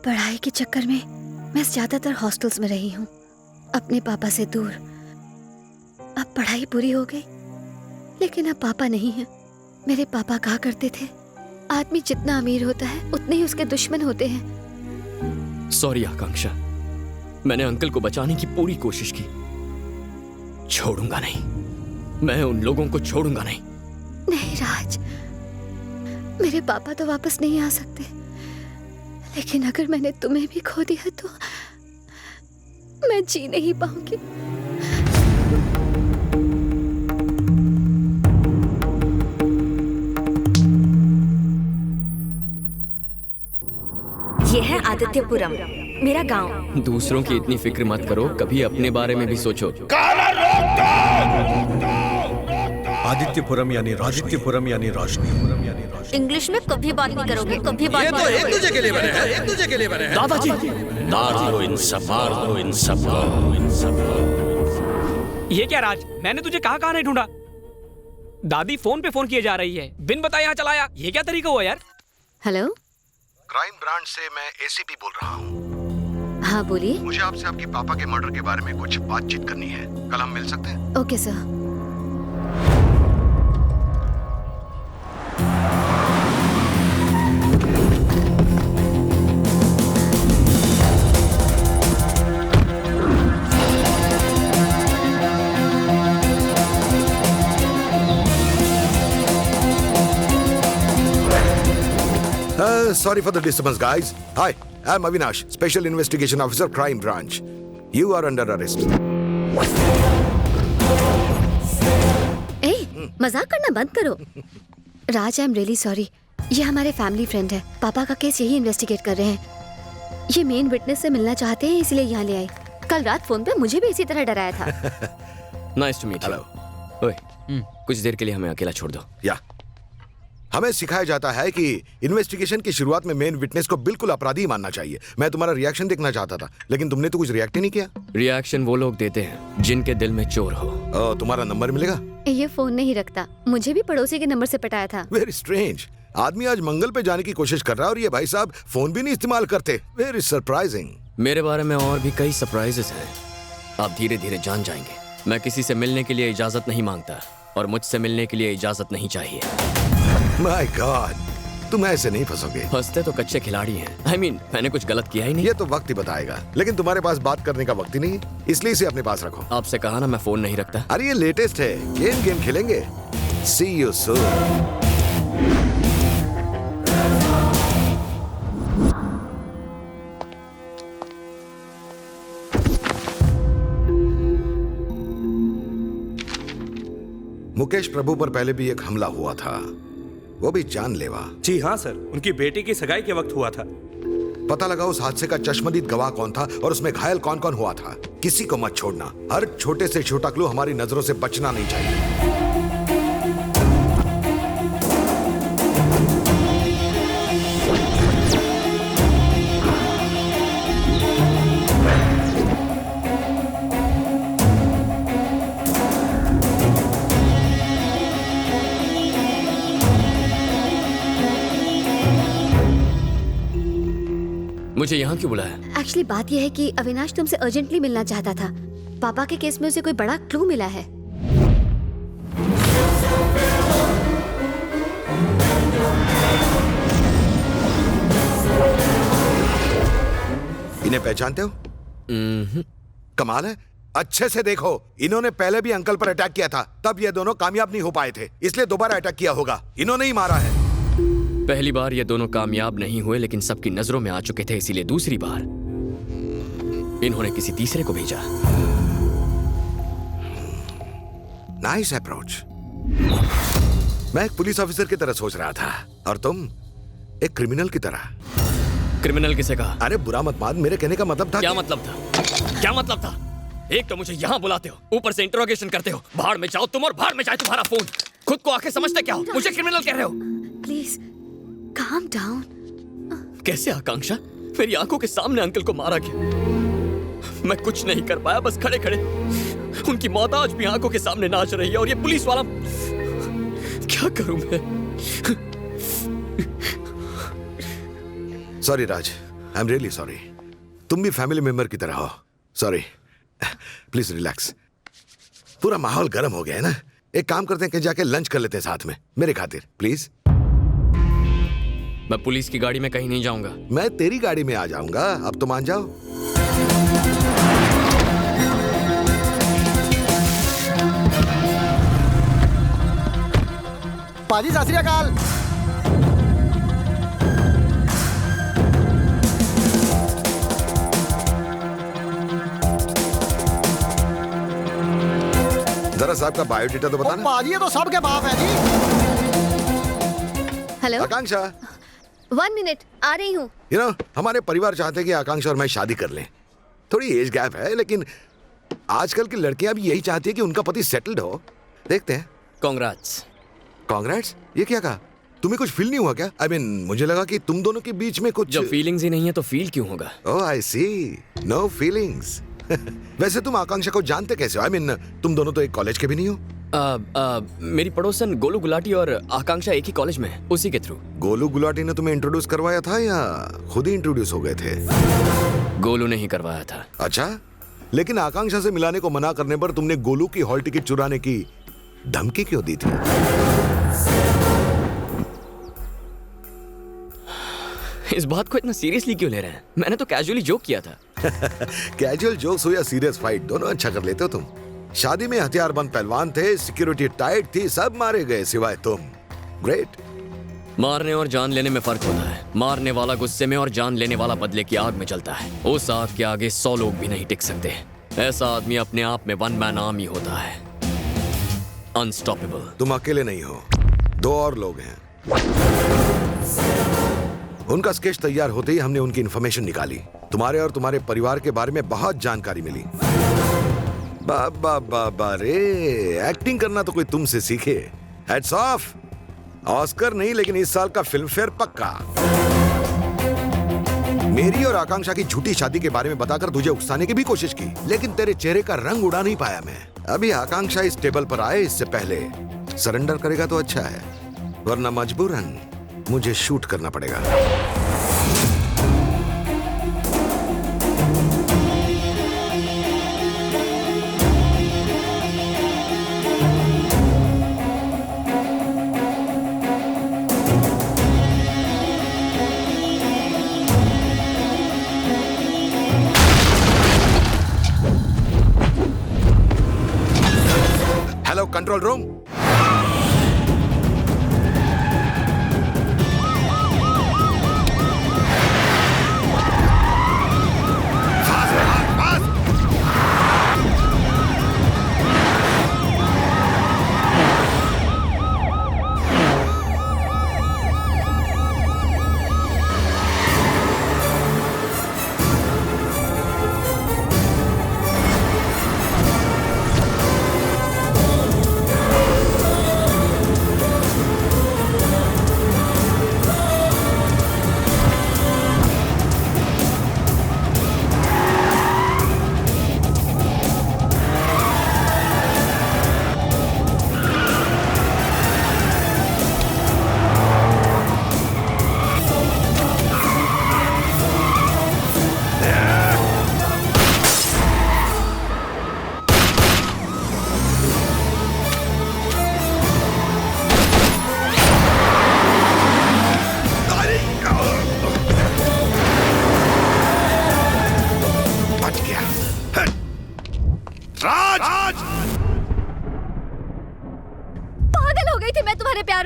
पढ़ाई के चक्कर में मैं ज्यादातर हॉस्टल्स में रही हूँ, अपने पापा से दूर। अब पढ़ाई पूरी हो गई, लेकिन अब पापा नहीं है। मेरे पापा कहा करते थे, आदमी जितना अमीर होता है उतने ही उसके दुश्मन होते हैं। सॉरी आकांक्षा, मैंने अंकल को बचाने की पूरी कोशिश की। छोड़ूंगा नहीं, मैं उन लोगों को छोड़ूंगा नहीं। नहीं राज, मेरे पापा तो वापस नहीं आ सकते, लेकिन अगर मैंने तुम्हें भी खो दिया तो मैं जी नहीं पाऊंगी। ये है आदित्यपुरम, मेरा गांव। दूसरों की इतनी फिक्र मत करो, कभी अपने बारे में भी सोचो। आदित्यपुरम यानी रोशनी। इंग्लिश में कभी बात नहीं करोगे, कभी बात नहीं करोगे। एक दूसरे के लिए बने हैं, एक दूसरे के लिए बने हैं। दादाजी, मार दो इन सबको। ये क्या राज, मैंने तुझे कहाँ नहीं ढूंढा। दादी फोन पे फोन किए जा रही है, बिन बताए यहाँ चलाया। ये क्या तरीका हुआ यार। हेलो, क्राइम ब्रांच से मैं एसीपी बोल रहा हूँ। हाँ बोलिए। मुझे आपसे आपके पापा के मर्डर के बारे में कुछ बातचीत करनी है। कल हम मिल सकते हैं? Okay sir. Sorry for the disturbance, guys. Hi, I'm Avinash, Special Investigation Officer, Crime Branch. You are under arrest. मजाक करना बंद करो। राज, आई एम रियली सॉरी। ये हमारे फैमिली फ्रेंड है, पापा का केस यही इन्वेस्टिगेट कर रहे हैं। ये मेन विटनेस से मिलना चाहते हैं, इसलिए यहाँ ले आए। कल रात फोन पे मुझे भी इसी तरह डराया था। Nice to meet you. ओए, कुछ देर के लिए हमें अकेला छोड़ दो। या हमें सिखाया जाता है कि इन्वेस्टिगेशन की शुरुआत में मेन विटनेस को बिल्कुल अपराधी मानना चाहिए। मैं तुम्हारा रिएक्शन देखना चाहता था, लेकिन तुमने तो कुछ रिएक्ट ही नहीं किया। रिएक्शन वो लोग देते हैं जिनके दिल में चोर हो। तुम्हारा नंबर मिलेगा? ये फोन नहीं रखता, मुझे भी पड़ोसी के नंबर से पटाया था। Very strange. आदमी आज मंगल पे जाने की कोशिश कर रहा है और ये भाई साहब फोन भी नहीं इस्तेमाल करते। Very surprising. मेरे बारे में और भी कई सरप्राइजेस हैं, आप धीरे धीरे जान जाएंगे। मैं किसी से मिलने के लिए इजाजत नहीं मांगता और मुझसे मिलने के लिए इजाजत नहीं चाहिए। माय गॉड, तुम ऐसे नहीं फंसोगे। फंसते तो कच्चे खिलाड़ी हैं। I mean, मैंने कुछ गलत किया ही नहीं। ये तो वक्त ही बताएगा, लेकिन तुम्हारे पास बात करने का वक्त ही नहीं, इसलिए इसे अपने पास रखो। आपसे कहा ना मैं फोन नहीं रखता। अरे ये लेटेस्ट है, गेम खेलेंगे। See you soon. मुकेश प्रभु पर पहले भी एक हमला हुआ था, वो भी जानलेवा। जी हाँ सर, उनकी बेटी की सगाई के वक्त हुआ था। पता लगा उस हादसे का चश्मदीद गवाह कौन था और उसमें घायल कौन कौन हुआ था। किसी को मत छोड़ना, हर छोटे से छोटा क्लू हमारी नजरों से बचना नहीं चाहिए। मुझे यहाँ क्यों बुलाया? एक्चुअली बात यह है कि अविनाश तुमसे अर्जेंटली मिलना चाहता था। पापा के केस में उसे कोई बड़ा क्लू मिला है। इन्हें पहचानते हो? कमाल है, अच्छे से देखो। इन्होंने पहले भी अंकल पर अटैक किया था, तब ये दोनों कामयाब नहीं हो पाए थे, इसलिए दोबारा अटैक किया होगा। इन्होंने ही मारा है। पहली बार ये दोनों कामयाब नहीं हुए, लेकिन सबकी नजरों में आ चुके थे, इसीलिए दूसरी बार इन्होंने किसी तीसरे को भेजा। Nice approach. मैं एक पुलिस ऑफिसर की तरह सोच रहा था और तुम एक क्रिमिनल की तरह। क्रिमिनल किसे कहा? अरे बुरा मत मान, मेरे कहने का मतलब था। क्या मतलब था? क्या मतलब था? एक तो मुझे यहाँ बुलाते हो, ऊपर से इंटरोगेशन करते हो। भाड़ में जाओ तुम और भाड़ में जाए तुम्हारा फोन। खुद को आके समझते क्या हो? मुझे क्रिमिनल कह रहे हो? Please calm down. कैसे आकांक्षा? मेरी आंखों के सामने अंकल को मारा गया। मैं कुछ नहीं कर पाया, बस खड़े खड़े उनकी मौत आज भी आंखों के सामने नाच रही है और ये पुलिस वाला। क्या करूं मैं? Sorry Raj, I am really sorry. तुम भी फैमिली मेंबर की तरह हो। Sorry, please relax. पूरा माहौल गर्म हो गया है ना। एक काम करते हैं कि जाके लंच कर लेते हैं साथ में, मेरे खातिर प्लीज। मैं पुलिस की गाड़ी में कहीं नहीं जाऊंगा। मैं तेरी गाड़ी में आ जाऊंगा, अब तो मान जाओ। पाजी सत श्री अकाल। जरा साहब का बायोडेटा तो बताना। पाजी ये तो सबके बाप है जी। हेलो, आकांक्षा, 1 मिनट, आ रही हूँ। हमारे परिवार चाहते हैं कि आकांक्षा और मैं शादी कर लें। थोड़ी एज गैप है, लेकिन आजकल की लड़कियां भी यही चाहती है कि उनका पति सेटल्ड हो। देखते हैं। कांग्रेट्स। कांग्रेट्स? ये क्या कहा? तुम्हें कुछ फील नहीं हुआ क्या? I mean, मुझे लगा कि तुम दोनों के बीच में कुछ। जब फीलिंग्स ही नहीं है तो फील क्यों होगा? ओह आई सी, नो फीलिंग्स। वैसे तुम आकांक्षा को जानते कैसे हो? I mean, तुम दोनों तो एक कॉलेज के भी नहीं हो। मेरी पड़ोसन गोलू गुलाटी और आकांक्षा एक ही कॉलेज में है, उसी के थ्रू। गोलू गुलाटी ने तुम्हें इंट्रोड्यूस करवाया था या खुद ही इंट्रोड्यूस हो गए थे? गोलू ने ही करवाया था। अच्छा, लेकिन आकांक्षा से मिलाने को मना करने पर तुमने गोलू की हॉल टिकट चुराने की धमकी क्यों दी थी? इस बात को इतना सीरियसली क्यों ले रहे हैं? मैंने तो कैजुअली जोक किया था। कैजुअल जोक्स हो या सीरियस फाइट, दोनों अच्छा कर लेते हो तुम। शादी में हथियारबंद पहलवान थे, सिक्योरिटी टाइट थी, सब मारे गए सिवाय तुम। ग्रेट। मारने और जान लेने में फर्क होता है। मारने वाला गुस्से में और जान लेने वाला बदले की आग में जलता है। उस आग के आगे 100 लोग भी नहीं टिक सकते। ऐसा आदमी अपने आप में वन मैन आर्मी होता है, अनस्टॉपेबल। तुम अकेले नहीं हो, 2 और लोग हैं। उनका स्केच तैयार होते ही हमने उनकी इंफॉर्मेशन निकाली। तुम्हारे और तुम्हारे परिवार के बारे में बहुत जानकारी मिली। बाबा बाबा रे, एक्टिंग करना तो कोई तुमसे सीखे। Hats off. ऑस्कर नहीं, लेकिन इस साल का फिल्म फेयर पक्का। मेरी और आकांक्षा की झूठी शादी के बारे में बताकर तुझे उकसाने की भी कोशिश की, लेकिन तेरे चेहरे का रंग उड़ा नहीं पाया मैं। अभी आकांक्षा इस टेबल पर आए इससे पहले सरेंडर करेगा तो अच्छा है, वरना मजबूरन मुझे शूट करना पड़ेगा। Hello control room.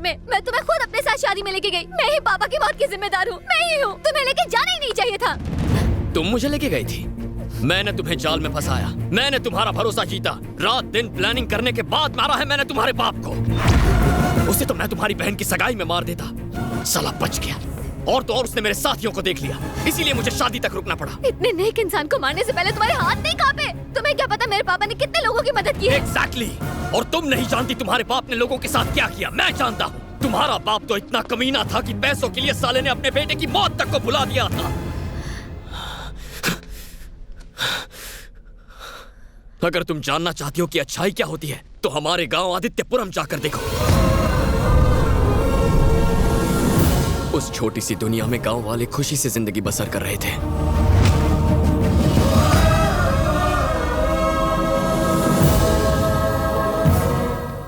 मैं तुम्हें खुद अपने साथ शादी में लेके गई। मैं ही पापा की मौत की जिम्मेदार हूँ। मैं ही हूँ। तुम्हें लेके जाना ही नहीं चाहिए था। तुम मुझे लेके गई थी। मैंने तुम्हें जाल में फंसाया। मैंने तुम्हारा भरोसा जीता। रात दिन प्लानिंग करने के बाद मारा है मैंने तुम्हारे बाप को। उसे तो मैं तुम्हारी बहन की सगाई में मार देता। साला बच गया। और तो और उसने मेरे साथियों को देख लिया, इसीलिए मुझे शादी तक रुकना पड़ा। इतने नेक इंसान को मारने से पहले तुम्हारे हाथ नहीं कांपे? तुम्हें क्या पता मेरे पापा ने कितने लोगों की मदद की है? Exactly. और तुम नहीं जानती तुम्हारे बाप ने लोगों के साथ क्या किया। मैं जानता हूँ। तुम्हारा बाप तो इतना कमीना था कि पैसों के लिए साले ने अपने बेटे की मौत तक को भुला दिया था। अगर तुम जानना चाहती हो कि अच्छाई क्या होती है, तो हमारे गांव आदित्यपुरम जाकर देखो। उस छोटी सी दुनिया में गांव वाले खुशी से जिंदगी बसर कर रहे थे।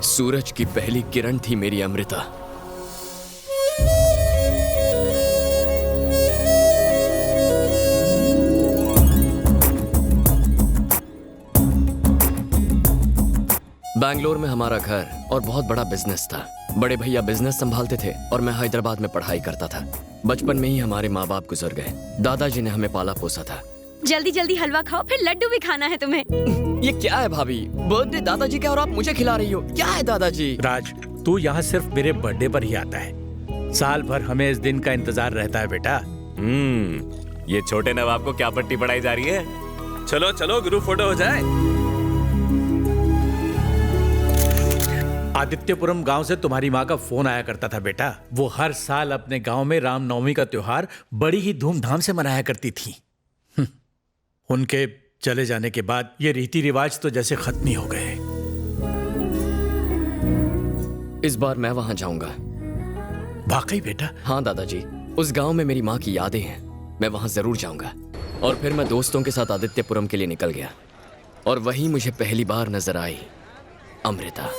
सूरज की पहली किरण थी मेरी अमृता। बैंगलोर में हमारा घर और बहुत बड़ा बिजनेस था। बड़े भैया बिजनेस संभालते थे और मैं हैदराबाद में पढ़ाई करता था। बचपन में ही हमारे माँ बाप गुजर गए। दादाजी ने हमें पाला पोसा था। जल्दी जल्दी हलवा खाओ, फिर लड्डू भी खाना है तुम्हें। ये क्या है भाभी? बर्थडे दादाजी का और आप मुझे खिला रही हो? क्या है दादाजी? राज, तू यहाँ सिर्फ मेरे बर्थडे पर ही आता है। साल भर हमें इस दिन का इंतजार रहता है बेटा। ये छोटे नवाब को क्या पट्टी पढ़ाई जा रही है? चलो चलो ग्रुप फोटो हो जाए। आदित्यपुरम गांव से तुम्हारी माँ का फोन आया करता था बेटा। वो हर साल अपने गांव में रामनवमी का त्योहार बड़ी ही धूमधाम से मनाया करती थी। उनके चले जाने के बाद ये रीति रिवाज तो जैसे खत्म ही हो गए। इस बार मैं वहां जाऊंगा। वाकई बेटा? हाँ दादाजी, उस गांव में मेरी माँ की यादें हैं। मैं वहां जरूर जाऊंगा। और फिर मैं दोस्तों के साथ आदित्यपुरम के लिए निकल गया और वहीं मुझे पहली बार नजर आई अमृता।